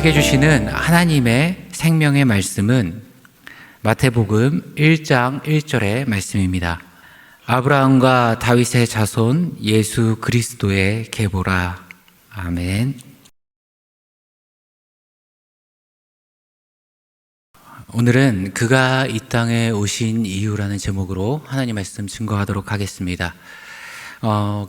우리에게 주시는 하나님의 생명의 말씀은 마태복음 1장 1절의 말씀입니다. 아브라함과 다윗의 자손 예수 그리스도의 계보라. 아멘. 오늘은 그가 이 땅에 오신 이유라는 제목으로 하나님 말씀 증거하도록 하겠습니다.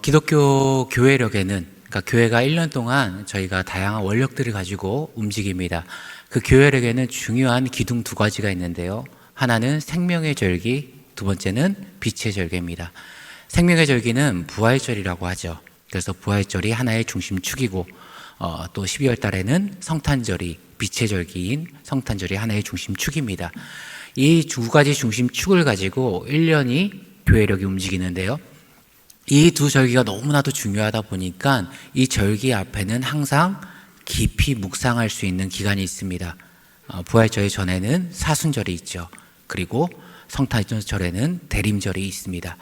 기독교 교회력에는, 그러니까 교회가 1년 동안 저희가 다양한 원력들을 가지고 움직입니다. 그 교회력에는 중요한 기둥 두 가지가 있는데요. 하나는 생명의 절기, 두 번째는 빛의 절기입니다. 생명의 절기는 부활절이라고 하죠. 그래서 부활절이 하나의 중심축이고, 또 12월 달에는 성탄절이, 빛의 절기인 성탄절이 하나의 중심축입니다. 이 두 가지 중심축을 가지고 1년이 교회력이 움직이는데요. 이 두 절기가 너무나도 중요하다 보니까 이 절기 앞에는 항상 깊이 묵상할 수 있는 기간이 있습니다. 부활절 전에는 사순절이 있죠. 그리고 성탄절에는 대림절이 있습니다.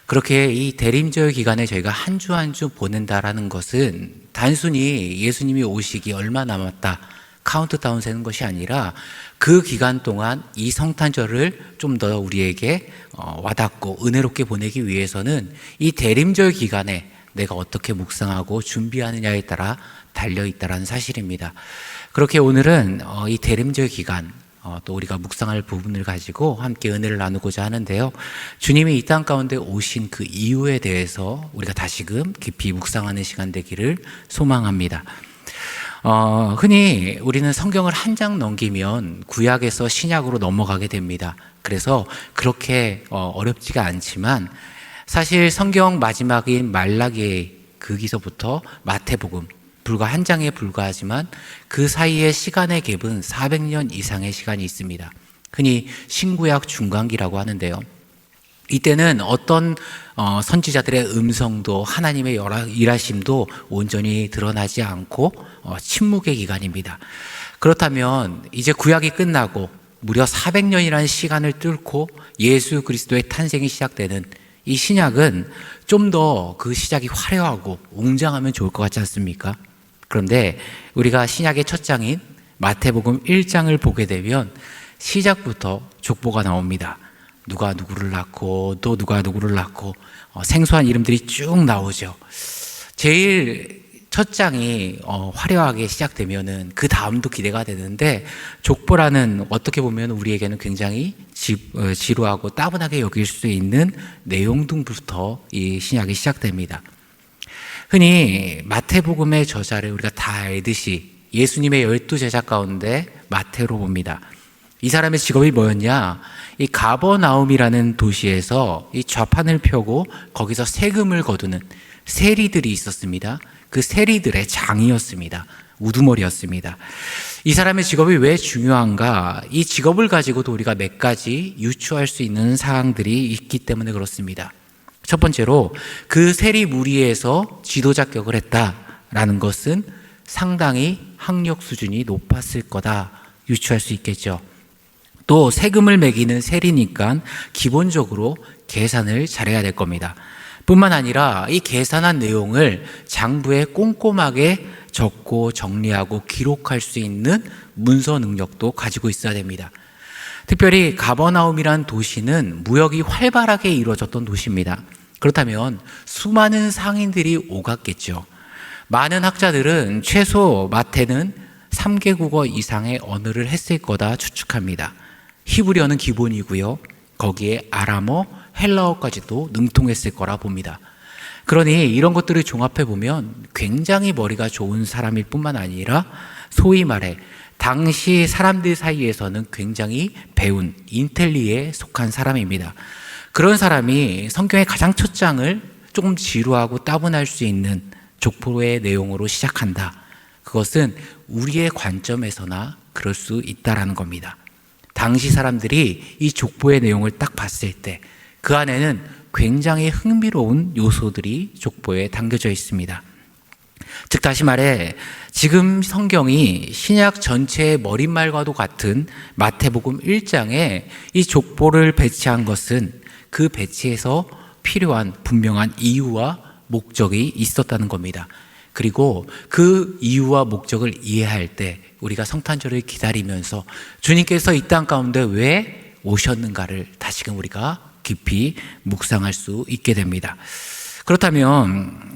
그렇게 이 대림절 기간에 저희가 한 주 한 주 보낸다라는 것은 단순히 예수님이 오시기 얼마 남았다 카운트다운 세는 것이 아니라 그 기간 동안 이 성탄절을 좀 더 우리에게 와닿고 은혜롭게 보내기 위해서는 이 대림절 기간에 내가 어떻게 묵상하고 준비하느냐에 따라 달려있다라는 사실입니다. 그렇게 오늘은 이 대림절 기간, 또 우리가 묵상할 부분을 가지고 함께 은혜를 나누고자 하는데요. 주님이 이 땅 가운데 오신 그 이유에 대해서 우리가 다시금 깊이 묵상하는 시간 되기를 소망합니다. 흔히 우리는 성경을 한 장 넘기면 구약에서 신약으로 넘어가게 됩니다. 그래서 그렇게 어렵지가 않지만 사실 성경 마지막인 말라기 거기서부터 마태복음 불과 한 장에 불과하지만 그 사이의 시간의 갭은 400년 이상의 시간이 있습니다. 흔히 신구약 중간기라고 하는데요. 이때는 어떤 선지자들의 음성도 하나님의 일하심도 온전히 드러나지 않고 침묵의 기간입니다. 그렇다면 이제 구약이 끝나고 무려 400년이라는 시간을 뚫고 예수 그리스도의 탄생이 시작되는 이 신약은 좀 더 그 시작이 화려하고 웅장하면 좋을 것 같지 않습니까? 그런데 우리가 신약의 첫 장인 마태복음 1장을 보게 되면 시작부터 족보가 나옵니다. 누가 누구를 낳고 또 누가 누구를 낳고 생소한 이름들이 쭉 나오죠. 제일 첫 장이 화려하게 시작되면은 그 다음도 기대가 되는데 족보라는 어떻게 보면 우리에게는 굉장히 지루하고 따분하게 여길 수 있는 내용들부터 이 신약이 시작됩니다. 흔히 마태복음의 저자를 우리가 다 알듯이 예수님의 12제자 가운데 마태로 봅니다. 이 사람의 직업이 뭐였냐? 이 가버나움이라는 도시에서 이 좌판을 펴고 거기서 세금을 거두는 세리들이 있었습니다. 그 세리들의 장이었습니다. 우두머리였습니다. 이 사람의 직업이 왜 중요한가? 이 직업을 가지고도 우리가 몇 가지 유추할 수 있는 사항들이 있기 때문에 그렇습니다. 첫 번째로 그 세리 무리에서 지도자격을 했다라는 것은 상당히 학력 수준이 높았을 거다 유추할 수 있겠죠. 또 세금을 매기는 세리니까 기본적으로 계산을 잘해야 될 겁니다. 뿐만 아니라 이 계산한 내용을 장부에 꼼꼼하게 적고 정리하고 기록할 수 있는 문서 능력도 가지고 있어야 됩니다. 특별히 가버나움이라는 도시는 무역이 활발하게 이루어졌던 도시입니다. 그렇다면 수많은 상인들이 오갔겠죠. 많은 학자들은 최소 마태는 3개국어 이상의 언어를 했을 거다 추측합니다. 히브리어는 기본이고요. 거기에 아람어, 헬라어까지도 능통했을 거라 봅니다. 그러니 이런 것들을 종합해 보면 굉장히 머리가 좋은 사람일 뿐만 아니라 소위 말해 당시 사람들 사이에서는 굉장히 배운 인텔리에 속한 사람입니다. 그런 사람이 성경의 가장 첫 장을 조금 지루하고 따분할 수 있는 족보의 내용으로 시작한다. 그것은 우리의 관점에서나 그럴 수 있다라는 겁니다. 당시 사람들이 이 족보의 내용을 딱 봤을 때 그 안에는 굉장히 흥미로운 요소들이 족보에 담겨져 있습니다. 즉 다시 말해 지금 성경이 신약 전체의 머릿말과도 같은 마태복음 1장에 이 족보를 배치한 것은 그 배치에서 필요한 분명한 이유와 목적이 있었다는 겁니다. 그리고 그 이유와 목적을 이해할 때 우리가 성탄절을 기다리면서 주님께서 이 땅 가운데 왜 오셨는가를 다시금 우리가 깊이 묵상할 수 있게 됩니다. 그렇다면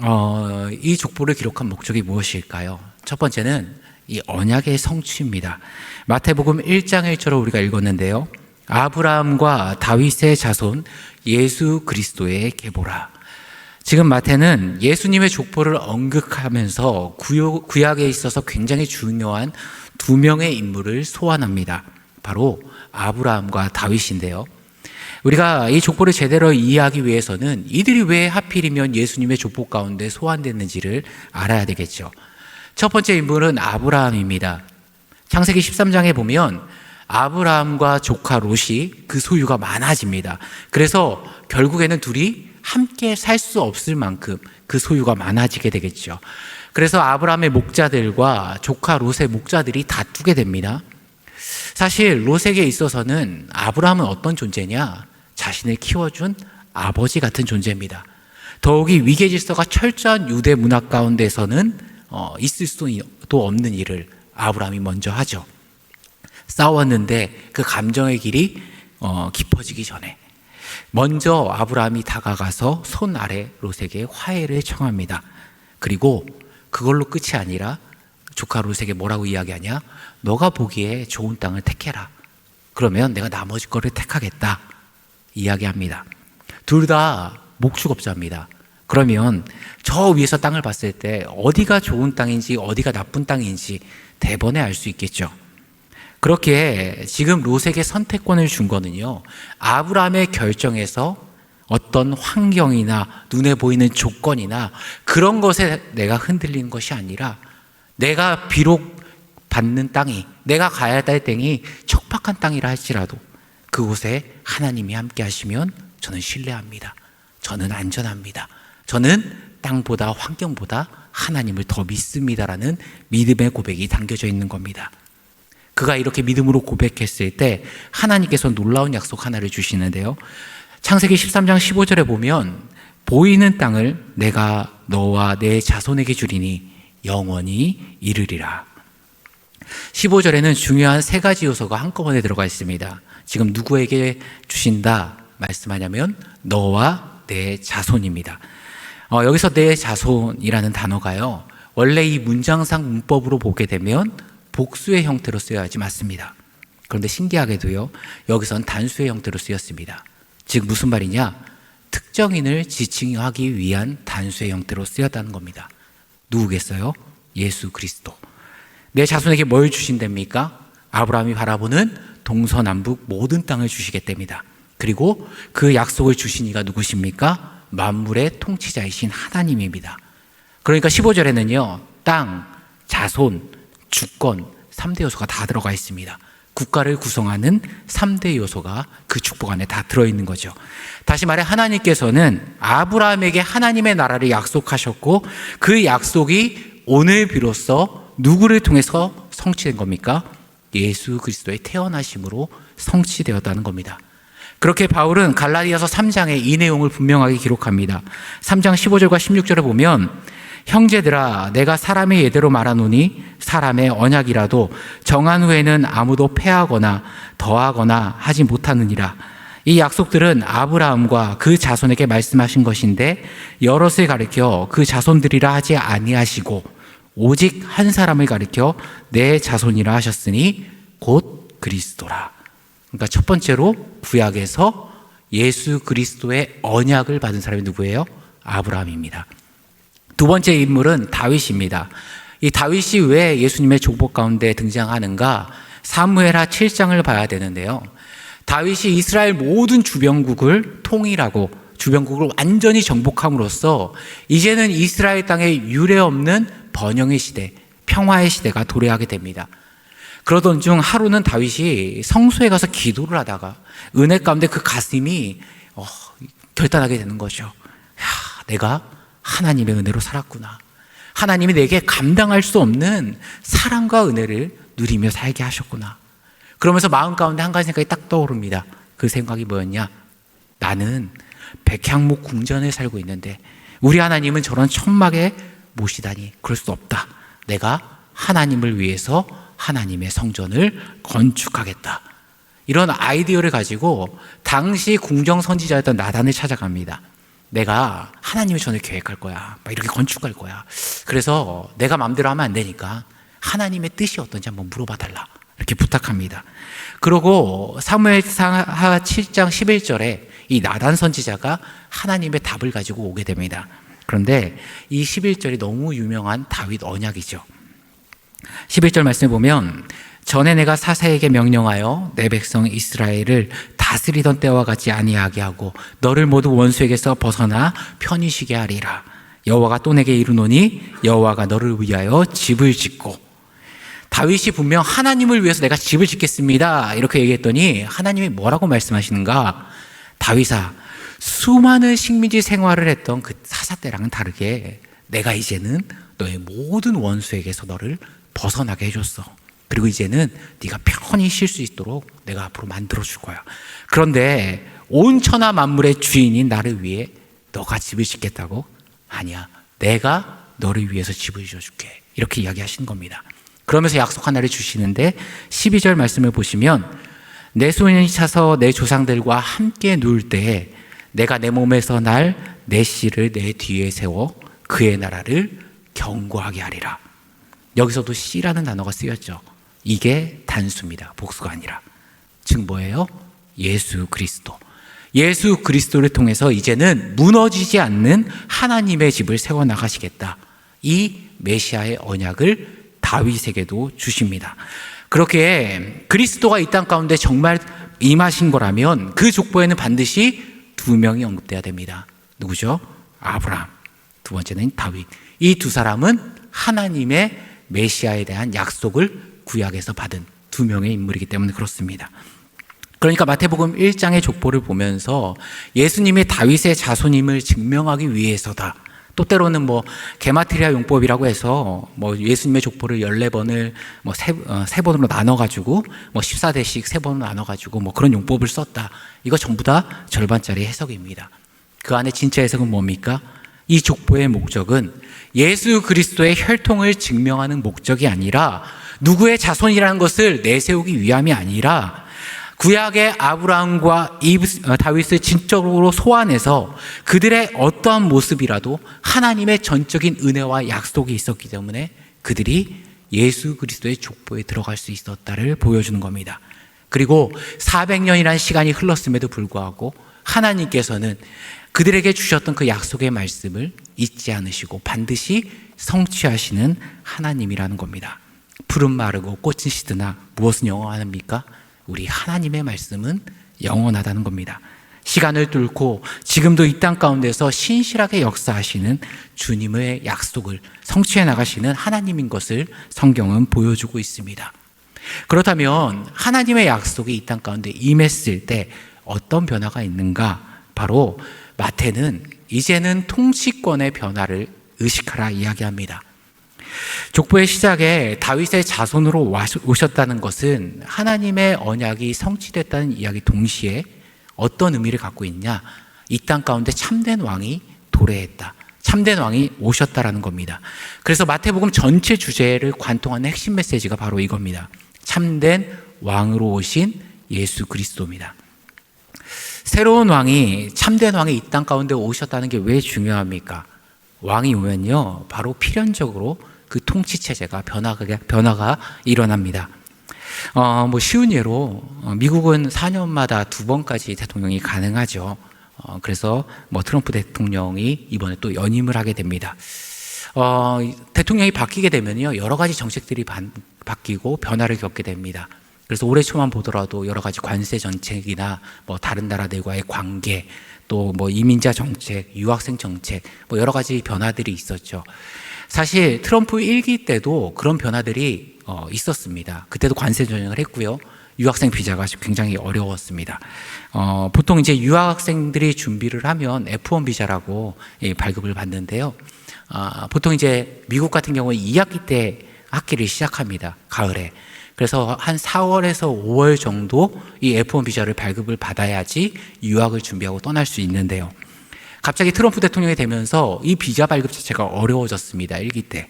이 족보를 기록한 목적이 무엇일까요? 첫 번째는 이 언약의 성취입니다. 마태복음 1장 1절을 우리가 읽었는데요. 아브라함과 다윗의 자손 예수 그리스도의 계보라. 지금 마태는 예수님의 족보를 언급하면서 구약에 있어서 굉장히 중요한 두 명의 인물을 소환합니다. 바로 아브라함과 다윗인데요. 우리가 이 족보를 제대로 이해하기 위해서는 이들이 왜 하필이면 예수님의 족보 가운데 소환됐는지를 알아야 되겠죠. 첫 번째 인물은 아브라함입니다. 창세기 13장에 보면 아브라함과 조카 롯이 그 소유가 많아집니다. 그래서 결국에는 둘이 함께 살 수 없을 만큼 그 소유가 많아지게 되겠죠. 그래서 아브라함의 목자들과 조카 롯의 목자들이 다투게 됩니다. 사실 롯에게 있어서는 아브라함은 어떤 존재냐? 자신을 키워준 아버지 같은 존재입니다. 더욱이 위계 질서가 철저한 유대 문화 가운데서는 있을 수도 없는 일을 아브라함이 먼저 하죠. 싸웠는데 그 감정의 길이 깊어지기 전에 먼저 아브라함이 다가가서 손 아래 롯에게 화해를 청합니다. 그리고 그걸로 끝이 아니라 조카 롯에게 뭐라고 이야기하냐? 너가 보기에 좋은 땅을 택해라. 그러면 내가 나머지 거를 택하겠다. 이야기합니다. 둘 다 목축업자입니다. 그러면 저 위에서 땅을 봤을 때 어디가 좋은 땅인지 어디가 나쁜 땅인지 대번에 알 수 있겠죠. 그렇게 지금 롯에게 선택권을 준 거는요, 아브라함의 결정에서 어떤 환경이나 눈에 보이는 조건이나 그런 것에 내가 흔들리는 것이 아니라 내가 비록 받는 땅이, 내가 가야 될 땅이 척박한 땅이라 할지라도 그곳에 하나님이 함께 하시면 저는 신뢰합니다. 저는 안전합니다. 저는 땅보다 환경보다 하나님을 더 믿습니다라는 믿음의 고백이 담겨져 있는 겁니다. 그가 이렇게 믿음으로 고백했을 때 하나님께서 놀라운 약속 하나를 주시는데요. 창세기 13장 15절에 보면 보이는 땅을 내가 너와 내 자손에게 주리니 영원히 이르리라. 15절에는 중요한 세 가지 요소가 한꺼번에 들어가 있습니다. 지금 누구에게 주신다 말씀하냐면 너와 내 자손입니다. 여기서 내 자손이라는 단어가요, 원래 이 문장상 문법으로 보게 되면 복수의 형태로 쓰여야지 맞습니다. 그런데 신기하게도요, 여기선 단수의 형태로 쓰였습니다. 즉 무슨 말이냐? 특정인을 지칭하기 위한 단수의 형태로 쓰였다는 겁니다. 누구겠어요? 예수 그리스도. 내 자손에게 뭘 주신답니까? 아브라함이 바라보는 동서남북 모든 땅을 주시겠답니다. 그리고 그 약속을 주신 이가 누구십니까? 만물의 통치자이신 하나님입니다. 그러니까 15절에는요, 땅, 자손, 주권 3대 요소가 다 들어가 있습니다. 국가를 구성하는 3대 요소가 그 축복 안에 다 들어있는 거죠. 다시 말해 하나님께서는 아브라함에게 하나님의 나라를 약속하셨고 그 약속이 오늘 비로소 누구를 통해서 성취된 겁니까? 예수 그리스도의 태어나심으로 성취되었다는 겁니다. 그렇게 바울은 갈라디아서 3장에 이 내용을 분명하게 기록합니다. 3장 15절과 16절에 보면 형제들아 내가 사람의 예대로 말하노니 사람의 언약이라도 정한 후에는 아무도 패하거나 더하거나 하지 못하느니라. 이 약속들은 아브라함과 그 자손에게 말씀하신 것인데 여럿을 가리켜 그 자손들이라 하지 아니하시고 오직 한 사람을 가리켜 내 자손이라 하셨으니 곧 그리스도라. 그러니까 첫 번째로 구약에서 예수 그리스도의 언약을 받은 사람이 누구예요? 아브라함입니다. 두 번째 인물은 다윗입니다. 이 다윗이 왜 예수님의 족보 가운데 등장하는가? 사무엘하 7장을 봐야 되는데요. 다윗이 이스라엘 모든 주변국을 통일하고 주변국을 완전히 정복함으로써 이제는 이스라엘 땅에 유례없는 번영의 시대, 평화의 시대가 도래하게 됩니다. 그러던 중 하루는 다윗이 성소에 가서 기도를 하다가 은혜 가운데 그 가슴이 결단하게 되는 거죠. 내가 하나님의 은혜로 살았구나. 하나님이 내게 감당할 수 없는 사랑과 은혜를 누리며 살게 하셨구나. 그러면서 마음 가운데 한 가지 생각이 딱 떠오릅니다. 그 생각이 뭐였냐? 나는 백향목 궁전에 살고 있는데 우리 하나님은 저런 천막의 모시다니 그럴 수 없다. 내가 하나님을 위해서 하나님의 성전을 건축하겠다. 이런 아이디어를 가지고 당시 궁정선지자였던 나단을 찾아갑니다. 내가 하나님의 전을 계획할 거야. 막 이렇게 건축할 거야. 그래서 내가 마음대로 하면 안 되니까 하나님의 뜻이 어떤지 한번 물어봐 달라. 이렇게 부탁합니다. 그러고 사무엘상 7장 11절에 이 나단 선지자가 하나님의 답을 가지고 오게 됩니다. 그런데 이 11절이 너무 유명한 다윗 언약이죠. 11절 말씀을 보면 전에 내가 사사에게 명령하여 내 백성 이스라엘을 다스리던 때와 같이 아니하게 하고 너를 모두 원수에게서 벗어나 편히 쉬게 하리라. 여호와가 또 내게 이르노니 여호와가 너를 위하여 집을 짓고. 다윗이 분명 하나님을 위해서 내가 집을 짓겠습니다 이렇게 얘기했더니 하나님이 뭐라고 말씀하시는가? 다윗아, 수많은 식민지 생활을 했던 그 사사 때랑은 다르게 내가 이제는 너의 모든 원수에게서 너를 벗어나게 해줬어. 그리고 이제는 네가 편히 쉴 수 있도록 내가 앞으로 만들어줄 거야. 그런데 온 천하 만물의 주인인 나를 위해 너가 집을 짓겠다고? 아니야, 내가 너를 위해서 집을 지어줄게. 이렇게 이야기하시는 겁니다. 그러면서 약속 하나를 주시는데 12절 말씀을 보시면 내 손이 차서 내 조상들과 함께 누울 때에 내가 내 몸에서 날 내 씨를 내 뒤에 세워 그의 나라를 견고하게 하리라. 여기서도 씨라는 단어가 쓰였죠. 이게 단수입니다. 복수가 아니라. 즉 뭐예요? 예수 그리스도. 예수 그리스도를 통해서 이제는 무너지지 않는 하나님의 집을 세워나가시겠다. 이 메시아의 언약을 다윗에게도 주십니다. 그렇게 그리스도가 이 땅 가운데 정말 임하신 거라면 그 족보에는 반드시 두 명이 언급돼야 됩니다. 누구죠? 아브라함. 두 번째는 다윗. 이 두 사람은 하나님의 메시아에 대한 약속을 구약에서 받은 두 명의 인물이기 때문에 그렇습니다. 그러니까 마태복음 1장의 족보를 보면서 예수님이 다윗의 자손임을 증명하기 위해서다. 또 때로는 뭐 게마트리아 용법이라고 해서 뭐 예수님의 족보를 14번을 뭐 세 번으로 나눠 가지고 뭐 14대씩 세 번으로 나눠 가지고 뭐 그런 용법을 썼다. 이거 전부 다 절반짜리 해석입니다. 그 안에 진짜 해석은 뭡니까? 이 족보의 목적은 예수 그리스도의 혈통을 증명하는 목적이 아니라 누구의 자손이라는 것을 내세우기 위함이 아니라 구약의 아브라함과 다윗을 진적으로 소환해서 그들의 어떠한 모습이라도 하나님의 전적인 은혜와 약속이 있었기 때문에 그들이 예수 그리스도의 족보에 들어갈 수 있었다를 보여주는 겁니다. 그리고 400년이라는 시간이 흘렀음에도 불구하고 하나님께서는 그들에게 주셨던 그 약속의 말씀을 잊지 않으시고 반드시 성취하시는 하나님이라는 겁니다. 풀은 마르고 꽃은 시드나 무엇은 영원합니까? 우리 하나님의 말씀은 영원하다는 겁니다. 시간을 뚫고 지금도 이 땅 가운데서 신실하게 역사하시는 주님의 약속을 성취해 나가시는 하나님인 것을 성경은 보여주고 있습니다. 그렇다면 하나님의 약속이 이 땅 가운데 임했을 때 어떤 변화가 있는가? 바로 마태는 이제는 통치권의 변화를 의식하라 이야기합니다. 족보의 시작에 다윗의 자손으로 오셨다는 것은 하나님의 언약이 성취됐다는 이야기 동시에 어떤 의미를 갖고 있냐? 이 땅 가운데 참된 왕이 도래했다. 참된 왕이 오셨다라는 겁니다. 그래서 마태복음 전체 주제를 관통하는 핵심 메시지가 바로 이겁니다. 참된 왕으로 오신 예수 그리스도입니다. 새로운 왕이, 참된 왕이 이 땅 가운데 오셨다는 게 왜 중요합니까? 왕이 오면요, 바로 필연적으로 그 통치체제가 변화가 일어납니다. 뭐 쉬운 예로 미국은 4년마다 2번까지 대통령이 가능하죠. 그래서 뭐 트럼프 대통령이 이번에 또 연임을 하게 됩니다. 대통령이 바뀌게 되면요, 여러 가지 정책들이 바뀌고 변화를 겪게 됩니다. 그래서 올해 초만 보더라도 여러 가지 관세 정책이나 뭐 다른 나라들과의 관계, 또 뭐 이민자 정책, 유학생 정책, 뭐 여러 가지 변화들이 있었죠. 사실 트럼프 1기 때도 그런 변화들이 있었습니다. 그때도 관세 전쟁을 했고요. 유학생 비자가 굉장히 어려웠습니다. 보통 이제 유학생들이 준비를 하면 F1 비자라고 발급을 받는데요. 보통 이제 미국 같은 경우는 2학기 때 학기를 시작합니다. 가을에. 그래서 한 4월에서 5월 정도 이 F1 비자를 발급을 받아야지 유학을 준비하고 떠날 수 있는데요. 갑자기 트럼프 대통령이 되면서 이 비자 발급 자체가 어려워졌습니다. 1기 때.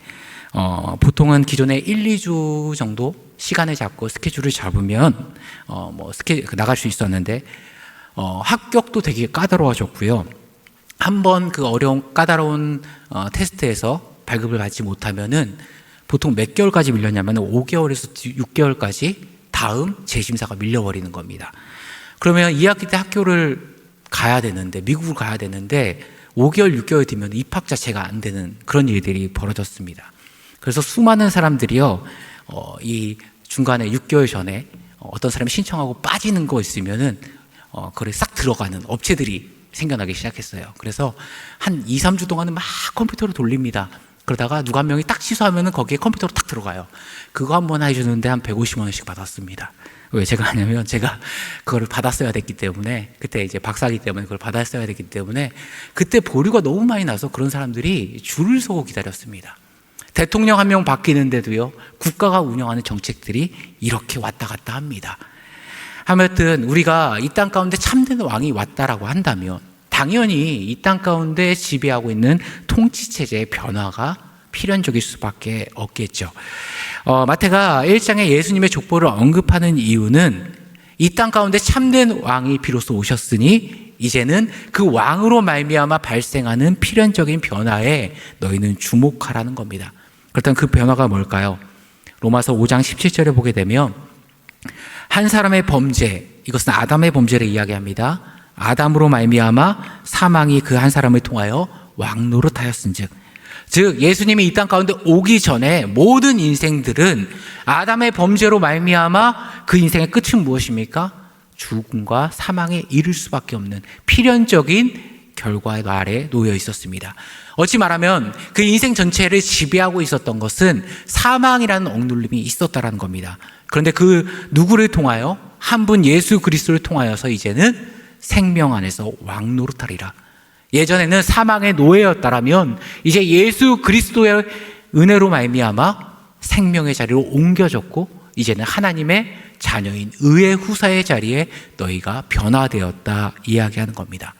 보통은 기존에 1, 2주 정도 시간을 잡고 스케줄을 잡으면 나갈 수 있었는데 합격도 되게 까다로워졌고요. 한번 그 까다로운 테스트에서 발급을 받지 못하면은 보통 몇 개월까지 밀렸냐면 5개월에서 6개월까지 다음 재심사가 밀려버리는 겁니다. 그러면 2학기 때 학교를 가야 되는데, 미국을 가야 되는데 5개월, 6개월 뒤면 입학 자체가 안 되는 그런 일들이 벌어졌습니다. 그래서 수많은 사람들이요, 이 중간에 6개월 전에 어떤 사람이 신청하고 빠지는 거 있으면은 그걸 싹 들어가는 업체들이 생겨나기 시작했어요. 그래서 한 2, 3주 동안은 막 컴퓨터로 돌립니다. 그러다가 누가 한 명이 딱 취소하면은 거기에 컴퓨터로 딱 들어가요. 그거 한 번 해주는데 한 150만 원씩 받았습니다. 왜 제가 하냐면, 제가 그거를 받았어야 됐기 때문에, 그때 이제 박사기 때문에 그걸 받았어야 됐기 때문에, 그때 보류가 너무 많이 나서 그런 사람들이 줄을 서고 기다렸습니다. 대통령 한 명 바뀌는데도요, 국가가 운영하는 정책들이 이렇게 왔다 갔다 합니다. 아무튼 우리가 이 땅 가운데 참된 왕이 왔다라고 한다면 당연히 이 땅 가운데 지배하고 있는 통치체제의 변화가 필연적일 수밖에 없겠죠. 마태가 1장에 예수님의 족보를 언급하는 이유는 이 땅 가운데 참된 왕이 비로소 오셨으니 이제는 그 왕으로 말미암아 발생하는 필연적인 변화에 너희는 주목하라는 겁니다. 그렇다면 그 변화가 뭘까요? 로마서 5장 17절에 보게 되면 한 사람의 범죄, 이것은 아담의 범죄를 이야기합니다. 아담으로 말미암아 사망이 그 한 사람을 통하여 왕노릇하였은즉, 즉 예수님이 이 땅 가운데 오기 전에 모든 인생들은 아담의 범죄로 말미암아 그 인생의 끝은 무엇입니까? 죽음과 사망에 이를 수밖에 없는 필연적인 결과의 아래에 놓여 있었습니다. 어찌 말하면 그 인생 전체를 지배하고 있었던 것은 사망이라는 억눌림이 있었다라는 겁니다. 그런데 그 누구를 통하여? 한 분 예수 그리스도를 통하여서 이제는 생명 안에서 왕노릇하리라. 예전에는 사망의 노예였다라면 이제 예수 그리스도의 은혜로 말미암아 생명의 자리로 옮겨졌고 이제는 하나님의 자녀인 의의 후사의 자리에 너희가 변화되었다 이야기하는 겁니다.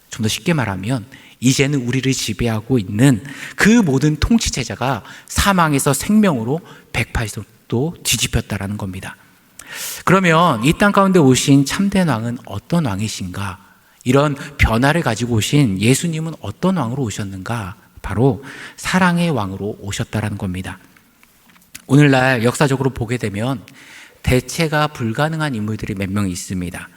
좀 더 쉽게 말하면 이제는 우리를 지배하고 있는 그 모든 통치체제가 사망에서 생명으로 180도 뒤집혔다라는 겁니다. 그러면 이 땅 가운데 오신 참된 왕은 어떤 왕이신가? 이런 변화를 가지고 오신 예수님은 어떤 왕으로 오셨는가? 바로 사랑의 왕으로 오셨다라는 겁니다. 오늘날 역사적으로 보게 되면 대체가 불가능한 인물들이 몇 명 있습니다.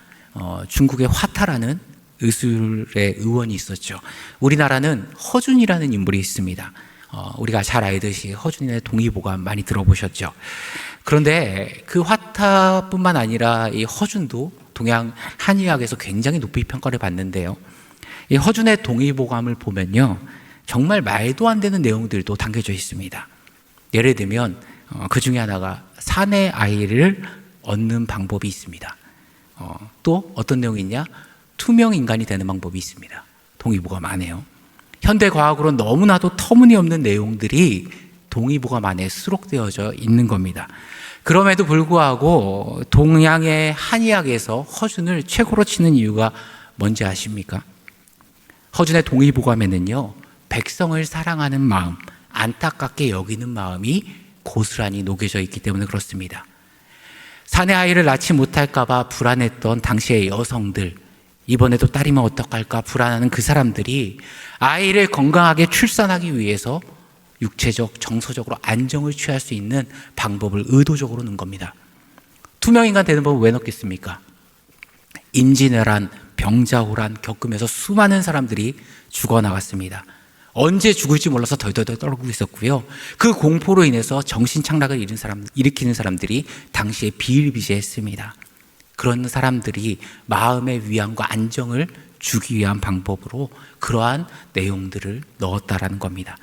중국의 화타라는 의술의 의원이 있었죠. 우리나라는 허준이라는 인물이 있습니다. 우리가 잘 알듯이 허준의 동의보감 많이 들어보셨죠. 그런데 그 화타뿐만 아니라 이 허준도 동양 한의학에서 굉장히 높이 평가를 받는데요. 이 허준의 동의보감을 보면요, 정말 말도 안 되는 내용들도 담겨져 있습니다. 예를 들면 그 중에 하나가 사내 아이를 얻는 방법이 있습니다. 또 어떤 내용이 있냐? 투명 인간이 되는 방법이 있습니다. 동의보감 안에요. 현대 과학으로 너무나도 터무니없는 내용들이 동의보감 안에 수록되어져 있는 겁니다. 그럼에도 불구하고 동양의 한의학에서 허준을 최고로 치는 이유가 뭔지 아십니까? 허준의 동의보감에는요, 백성을 사랑하는 마음, 안타깝게 여기는 마음이 고스란히 녹여져 있기 때문에 그렇습니다. 사내 아이를 낳지 못할까 봐 불안했던 당시의 여성들, 이번에도 딸이면 어떡할까 불안하는 그 사람들이 아이를 건강하게 출산하기 위해서 육체적, 정서적으로 안정을 취할 수 있는 방법을 의도적으로 넣은 겁니다. 투명인간 되는 법을 왜 넣겠습니까? 임진왜란, 병자호란 겪으면서 수많은 사람들이 죽어나갔습니다. 언제 죽을지 몰라서 덜덜덜 떨고 있었고요. 그 공포로 인해서 정신착락을 일으키는 사람들이 당시에 비일비재했습니다. 그런 사람들이 마음의 위안과 안정을 주기 위한 방법으로 그러한 내용들을 넣었다라는 겁니다.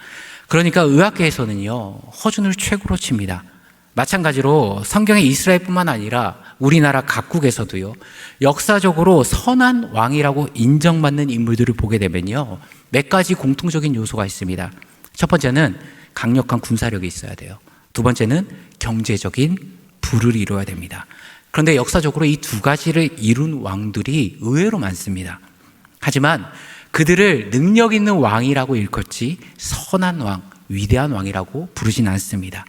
그러니까 의학계에서는요, 허준을 최고로 칩니다. 마찬가지로 성경의 이스라엘뿐만 아니라 우리나라 각국에서도요, 역사적으로 선한 왕이라고 인정받는 인물들을 보게 되면요, 몇 가지 공통적인 요소가 있습니다. 첫 번째는 강력한 군사력이 있어야 돼요. 두 번째는 경제적인 부를 이루어야 됩니다. 그런데 역사적으로 이 두 가지를 이룬 왕들이 의외로 많습니다. 하지만 그들을 능력 있는 왕이라고 일컫지 선한 왕, 위대한 왕이라고 부르진 않습니다.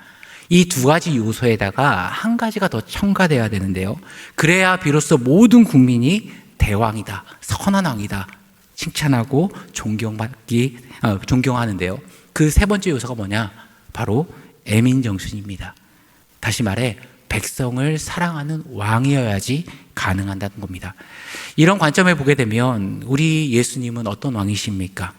이 두 가지 요소에다가 한 가지가 더 첨가돼야 되는데요. 그래야 비로소 모든 국민이 대왕이다, 선한 왕이다 칭찬하고 존경하는데요. 그 세 번째 요소가 뭐냐? 바로 애민정신입니다. 다시 말해 백성을 사랑하는 왕이어야지 가능한다는 겁니다. 이런 관점을 보게 되면 우리 예수님은 어떤 왕이십니까?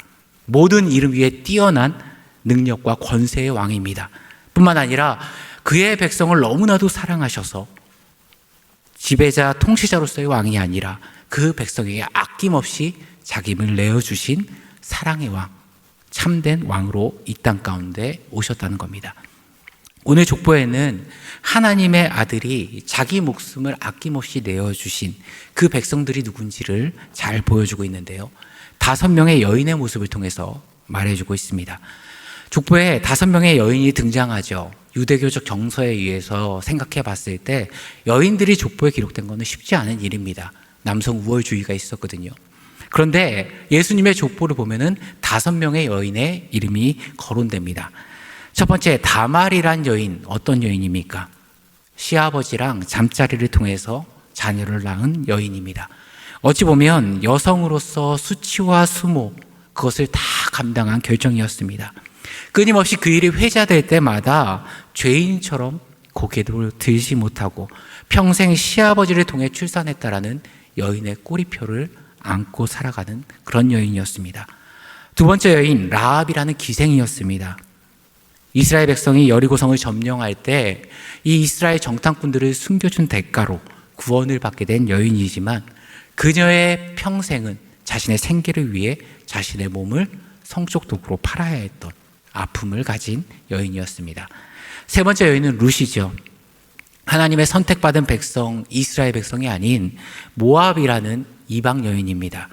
모든 이름 위에 뛰어난 능력과 권세의 왕입니다. 뿐만 아니라 그의 백성을 너무나도 사랑하셔서 지배자, 통치자로서의 왕이 아니라 그 백성에게 아낌없이 자기 힘을 내어주신 사랑의 왕, 참된 왕으로 이 땅 가운데 오셨다는 겁니다. 오늘 족보에는 하나님의 아들이 자기 목숨을 아낌없이 내어주신 그 백성들이 누군지를 잘 보여주고 있는데요. 5명의 여인의 모습을 통해서 말해주고 있습니다. 족보에 5명의 여인이 등장하죠. 유대교적 정서에 의해서 생각해 봤을 때 여인들이 족보에 기록된 것은 쉽지 않은 일입니다. 남성 우월주의가 있었거든요. 그런데 예수님의 족보를 보면은 5명의 여인의 이름이 거론됩니다. 첫 번째, 다말이란 여인, 어떤 여인입니까? 시아버지랑 잠자리를 통해서 자녀를 낳은 여인입니다. 어찌 보면 여성으로서 수치와 수모, 그것을 다 감당한 결정이었습니다. 끊임없이 그 일이 회자될 때마다 죄인처럼 고개도 들지 못하고 평생 시아버지를 통해 출산했다라는 여인의 꼬리표를 안고 살아가는 그런 여인이었습니다. 두 번째 여인, 라합이라는 기생이었습니다. 이스라엘 백성이 여리고성을 점령할 때 이 이스라엘 정탐꾼들을 숨겨준 대가로 구원을 받게 된 여인이지만 그녀의 평생은 자신의 생계를 위해 자신의 몸을 성적 도구로 팔아야 했던 아픔을 가진 여인이었습니다. 세 번째 여인은 룻이죠. 하나님의 선택받은 백성, 이스라엘 백성이 아닌 모압이라는 이방 여인입니다.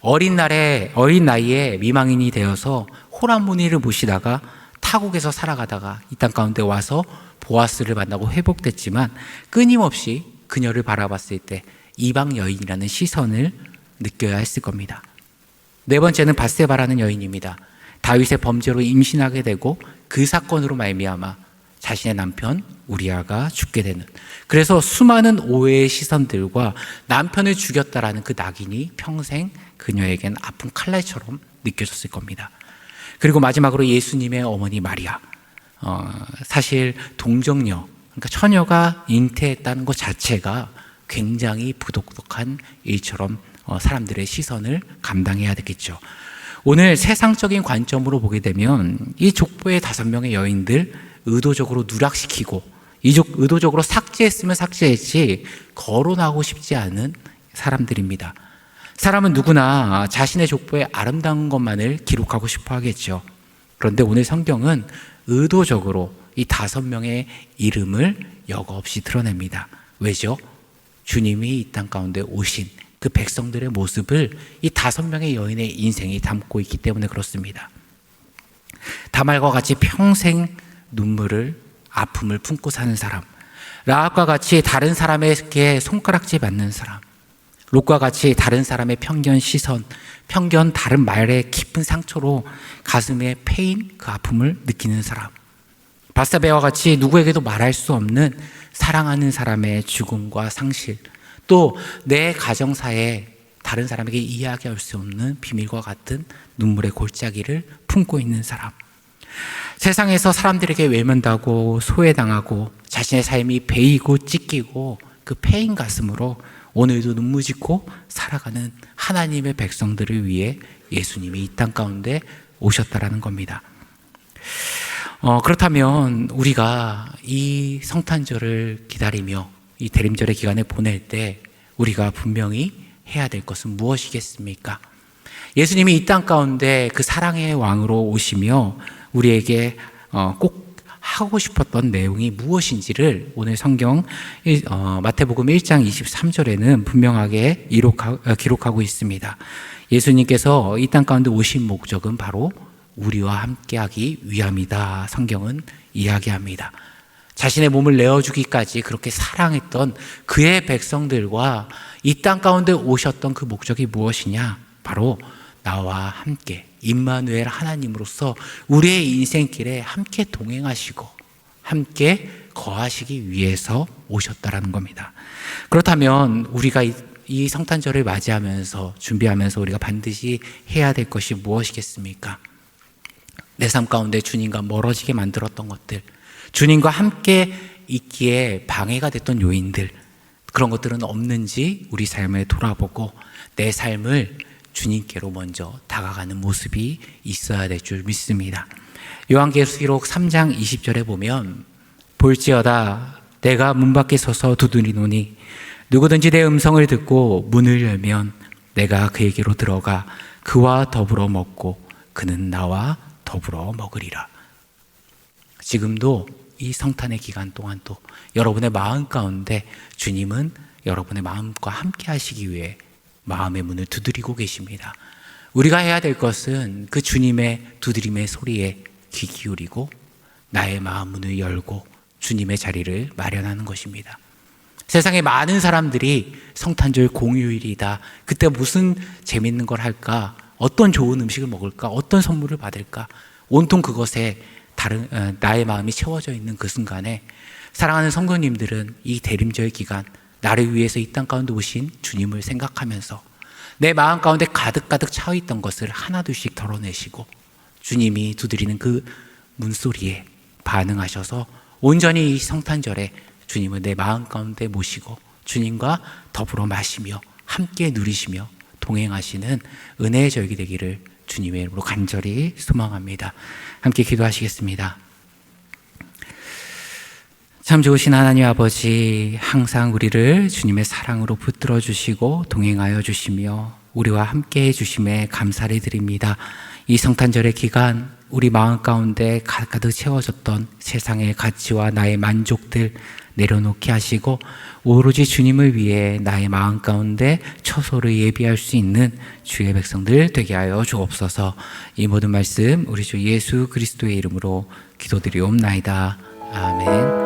어린 나이에 미망인이 되어서 호람무니를 모시다가 타국에서 살아가다가 이 땅 가운데 와서 보아스를 만나고 회복됐지만 끊임없이 그녀를 바라봤을 때 이방 여인이라는 시선을 느껴야 했을 겁니다. 네 번째는 밧세바라는 여인입니다. 다윗의 범죄로 임신하게 되고 그 사건으로 말미암아 자신의 남편 우리아가 죽게 되는, 그래서 수많은 오해의 시선들과 남편을 죽였다라는 그 낙인이 평생 그녀에겐 아픈 칼날처럼 느껴졌을 겁니다. 그리고 마지막으로 예수님의 어머니 마리아, 사실 동정녀, 그러니까 처녀가 잉태했다는 것 자체가 굉장히 부독한 일처럼 사람들의 시선을 감당해야 되겠죠. 오늘 세상적인 관점으로 보게 되면 이 족보의 5명의 여인들 의도적으로 누락시키고 의도적으로 삭제했으면 삭제했지 거론하고 싶지 않은 사람들입니다. 사람은 누구나 자신의 족보에 아름다운 것만을 기록하고 싶어 하겠죠. 그런데 오늘 성경은 의도적으로 이 5명의 이름을 여과 없이 드러냅니다. 왜죠? 주님이 이 땅 가운데 오신 그 백성들의 모습을 이 5명의 여인의 인생이 담고 있기 때문에 그렇습니다. 다말과 같이 평생 눈물을, 아픔을 품고 사는 사람, 라합과 같이 다른 사람에게 손가락질 받는 사람, 롯과 같이 다른 사람의 편견 시선, 편견 다른 말의 깊은 상처로 가슴에 패인 그 아픔을 느끼는 사람, 밧세바와 같이 누구에게도 말할 수 없는 사랑하는 사람의 죽음과 상실, 또 내 가정사에 다른 사람에게 이야기할 수 없는 비밀과 같은 눈물의 골짜기를 품고 있는 사람, 세상에서 사람들에게 외면당하고 소외당하고 자신의 삶이 베이고 찢기고 그 패인 가슴으로 오늘도 눈물 짓고 살아가는 하나님의 백성들을 위해 예수님이 이 땅 가운데 오셨다라는 겁니다. 그렇다면 우리가 이 성탄절을 기다리며 이 대림절의 기간을 보낼 때 우리가 분명히 해야 될 것은 무엇이겠습니까? 예수님이 이 땅 가운데 그 사랑의 왕으로 오시며 우리에게 꼭 하고 싶었던 내용이 무엇인지를 오늘 성경 마태복음 1장 23절에는 분명하게 기록하고 있습니다. 예수님께서 이 땅 가운데 오신 목적은 바로 우리와 함께하기 위함이다. 성경은 이야기합니다. 자신의 몸을 내어주기까지 그렇게 사랑했던 그의 백성들과 이 땅 가운데 오셨던 그 목적이 무엇이냐? 바로 나와 함께 임마누엘 하나님으로서 우리의 인생길에 함께 동행하시고 함께 거하시기 위해서 오셨다라는 겁니다. 그렇다면 우리가 이 성탄절을 맞이하면서 준비하면서 우리가 반드시 해야 될 것이 무엇이겠습니까? 내 삶 가운데 주님과 멀어지게 만들었던 것들, 주님과 함께 있기에 방해가 됐던 요인들, 그런 것들은 없는지 우리 삶을 돌아보고 내 삶을 주님께로 먼저 다가가는 모습이 있어야 될 줄 믿습니다. 요한계시록 3장 20절에 보면 볼지어다 내가 문 밖에 서서 두드리노니 누구든지 내 음성을 듣고 문을 열면 내가 그에게로 들어가 그와 더불어 먹고 그는 나와 더불어 먹으리라. 지금도 이 성탄의 기간 동안 또 여러분의 마음 가운데 주님은 여러분의 마음과 함께 하시기 위해 마음의 문을 두드리고 계십니다. 우리가 해야 될 것은 그 주님의 두드림의 소리에 귀 기울이고 나의 마음 문을 열고 주님의 자리를 마련하는 것입니다. 세상에 많은 사람들이 성탄절 공휴일이다, 그때 무슨 재밌는 걸 할까, 어떤 좋은 음식을 먹을까, 어떤 선물을 받을까, 온통 그것에 나의 마음이 채워져 있는 그 순간에 사랑하는 성도님들은 이 대림절 기간 나를 위해서 이 땅 가운데 오신 주님을 생각하면서 내 마음 가운데 가득가득 차있던 것을 하나둘씩 덜어내시고 주님이 두드리는 그 문소리에 반응하셔서 온전히 이 성탄절에 주님을 내 마음 가운데 모시고 주님과 더불어 마시며 함께 누리시며 동행하시는 은혜의 절기 되기를 주님의 이름으로 간절히 소망합니다. 함께 기도하시겠습니다. 참 좋으신 하나님 아버지, 항상 우리를 주님의 사랑으로 붙들어 주시고 동행하여 주시며 우리와 함께 해주심에 감사를 드립니다. 이 성탄절의 기간 우리 마음 가운데 가득 채워졌던 세상의 가치와 나의 만족들 내려놓게 하시고 오로지 주님을 위해 나의 마음 가운데 처소를 예비할 수 있는 주의 백성들 되게 하여 주옵소서. 이 모든 말씀 우리 주 예수 그리스도의 이름으로 기도드리옵나이다. 아멘.